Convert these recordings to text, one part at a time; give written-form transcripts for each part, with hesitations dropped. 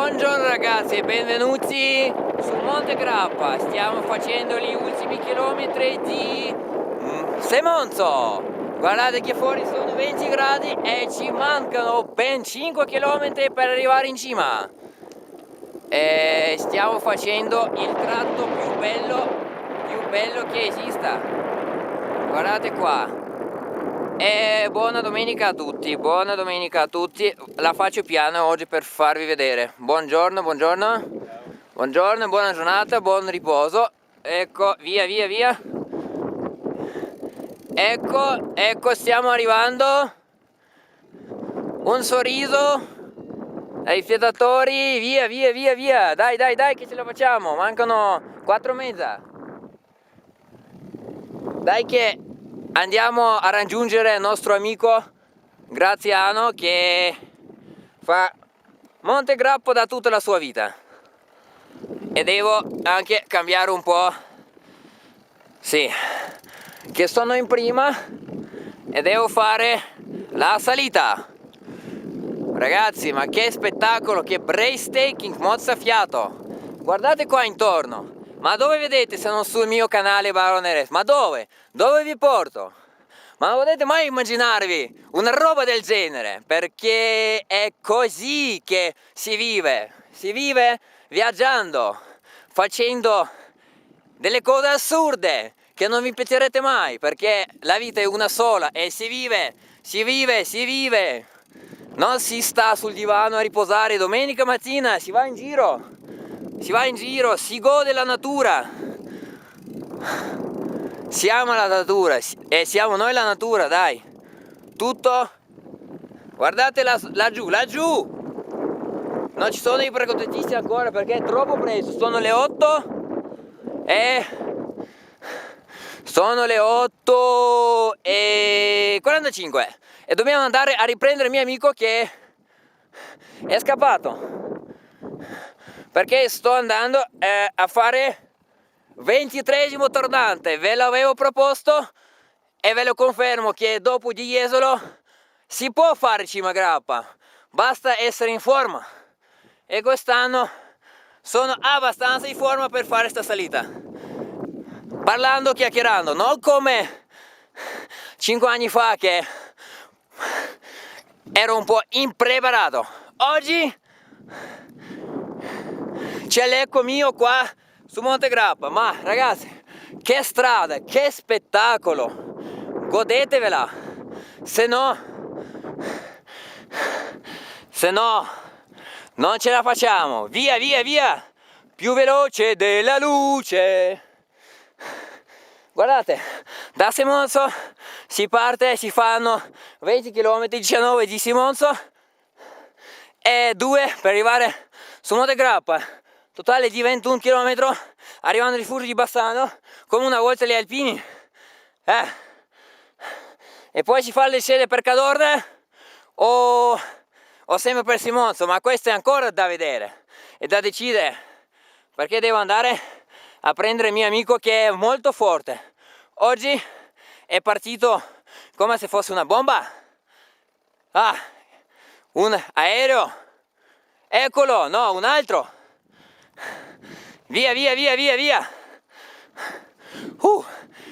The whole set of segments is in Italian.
Buongiorno ragazzi e benvenuti su Monte Grappa. Stiamo facendo gli ultimi chilometri di Semonzo. Guardate che fuori sono 20 gradi e ci mancano ben 5 km per arrivare in cima. E stiamo facendo il tratto più bello che esista. Guardate qua. E buona domenica a tutti, la faccio piano oggi per farvi vedere. Buongiorno, buongiorno, buona giornata, buon riposo. Ecco, via. Ecco, stiamo arrivando. Un sorriso ai fiatatori, via. Dai, che ce la facciamo, mancano 4:30. Dai che andiamo a raggiungere il nostro amico Graziano che fa Monte Grappa da tutta la sua vita. E devo anche cambiare un po'. Sì, che sono in prima e devo fare la salita. Ragazzi, ma che spettacolo, che breathtaking, mozzafiato. Guardate qua intorno. Ma dove vedete se non sul mio canale Barone Rest? Ma dove? Dove vi porto? Ma non potete mai immaginarvi una roba del genere, perché è così che si vive viaggiando, facendo delle cose assurde che non vi piacerete mai, perché la vita è una sola e si vive. Non si sta sul divano a riposare domenica mattina, si va in giro, si gode la natura. Siamo la natura e siamo noi la natura, dai. Tutto. Guardate laggiù. Non ci sono i protagonisti ancora perché è troppo presto. Sono le 8 e 45 e dobbiamo andare a riprendere il mio amico che è scappato, perché sto andando a fare 23esimo tornante. Ve l'avevo proposto e ve lo confermo che dopo di Jesolo si può fare cima Grappa, basta essere in forma, e quest'anno sono abbastanza in forma per fare sta salita, parlando, chiacchierando, non come 5 anni fa che ero un po' impreparato. Oggi c'è l'eco mio qua su Monte Grappa, ma ragazzi, che strada, che spettacolo, godetevela, se no non ce la facciamo. Via, più veloce della luce. Guardate, da Semonzo si parte, si fanno 20 km, 19 di Semonzo e 2 per arrivare su Monte Grappa, totale di 21 km, arrivando al rifugio di Bassano, come una volta gli alpini. E poi si fa le scene per Cadorna o sempre per Semonzo, ma questo è ancora da vedere e da decidere, perché devo andare a prendere il mio amico che è molto forte. Oggi è partito come se fosse una bomba. Un aereo, eccolo, no, un altro. Via.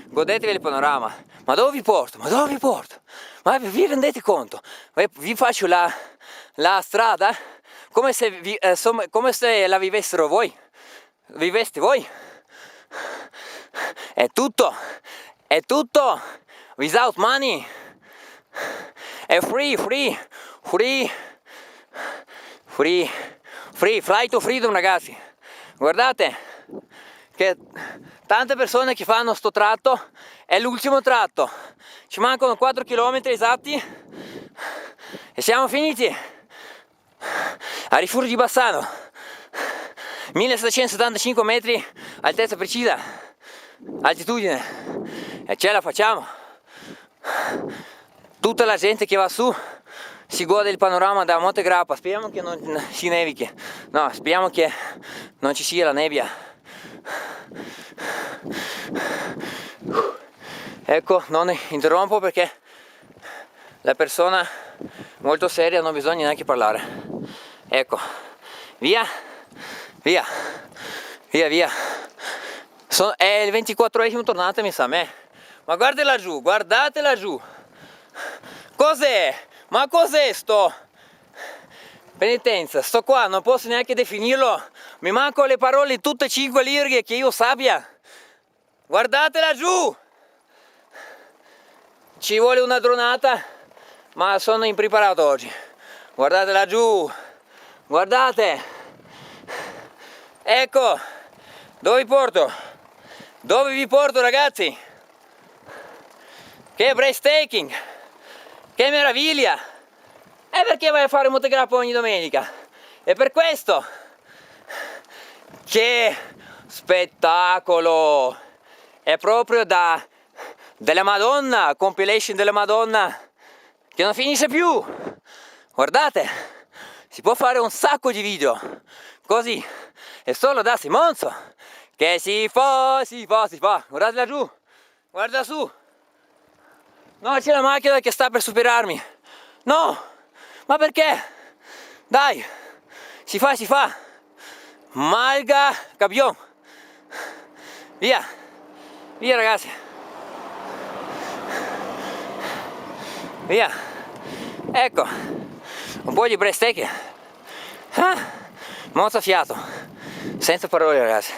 Godetevi il panorama. Ma dove vi porto? Ma vi rendete conto? Vi faccio la strada come se la vivessero voi. Viveste voi. È tutto without money. È free, fly to freedom, ragazzi. Guardate che tante persone che fanno sto tratto, è l'ultimo tratto, ci mancano 4 km esatti e siamo finiti a rifugio di Bassano, 1775 metri altezza precisa, altitudine, e ce la facciamo. Tutta la gente che va su si gode il panorama da Monte Grappa. Speriamo che non si nevichi, no, speriamo che non ci sia la nebbia. Ecco, non interrompo perché la persona molto seria non bisogna neanche parlare. Ecco, via, via, via, via. È il 24esimo tornata, mi sa a me. Ma guardate laggiù, guardate laggiù. Cos'è? Ma cos'è sto? Penitenza, sto qua, non posso neanche definirlo. Mi mancano le parole tutte 5 lirghe che io sappia. Guardate laggiù. Ci vuole una dronata, ma sono impreparato oggi. Guardate laggiù. Guardate. Ecco. Dove vi porto? Dove vi porto, ragazzi? Che breathtaking. Che meraviglia. E perché vai a fare montegrappo ogni domenica? E per questo. Che spettacolo. È proprio della Madonna, compilation della Madonna, che non finisce più. Guardate, si può fare un sacco di video così, è solo da Simonzo che si fa. Guardate laggiù, guarda su. No, c'è la macchina che sta per superarmi. No, ma perché? Dai, si fa. Malga Capion. Via, via ragazzi. Via. Ecco, un po' di breathtaking. Mozzafiato. Senza parole, ragazzi.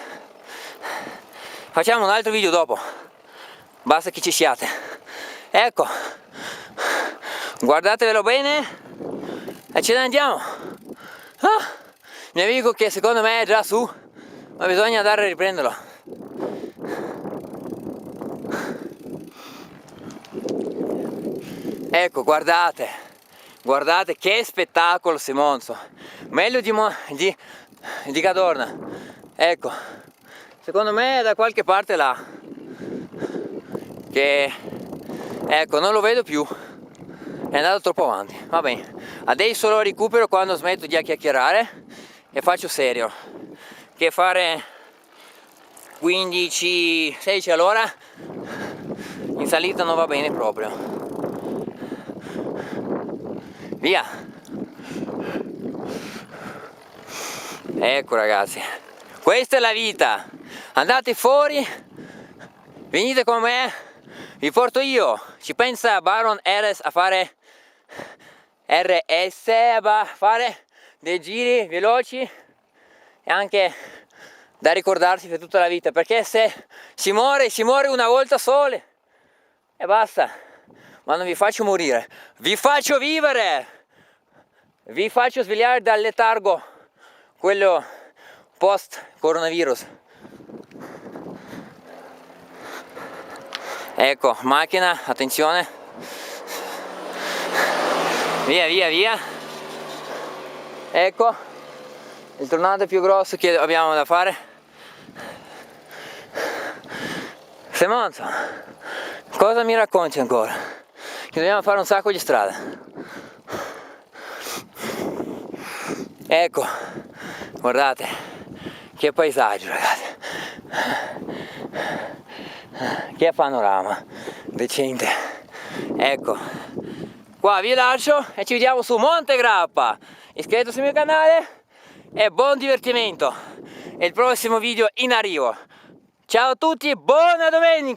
Facciamo un altro video dopo. Basta che ci siate. Ecco. Guardatevelo bene. E ce ne andiamo. Mio amico che secondo me è già su, ma bisogna andare a riprenderlo. Ecco, guardate che spettacolo, Simonzo, meglio di Cadorna. Ecco, secondo me è da qualche parte là, che ecco, non lo vedo più, è andato troppo avanti. Va bene, adesso lo recupero quando smetto di chiacchierare e faccio serio, che fare 15-16 all'ora in salita non va bene proprio. Via. Ecco ragazzi, questa è la vita. Andate fuori, venite con me, vi porto io. Ci pensa Baron RS a fare dei giri veloci e anche da ricordarsi per tutta la vita, perché se si muore una volta sola e basta. Ma non vi faccio morire, vi faccio vivere, vi faccio svegliare dal letargo, quello post coronavirus. Ecco, macchina, attenzione, via. Ecco il tornado più grosso che abbiamo da fare. Simonzo, cosa mi racconti ancora? Che dobbiamo fare un sacco di strada. Ecco, guardate che paesaggio, ragazzi, che panorama decente. Ecco, qua vi lascio e ci vediamo su Montegrappa. Iscrivetevi sul mio canale e buon divertimento. E il prossimo video in arrivo. Ciao a tutti, buona domenica.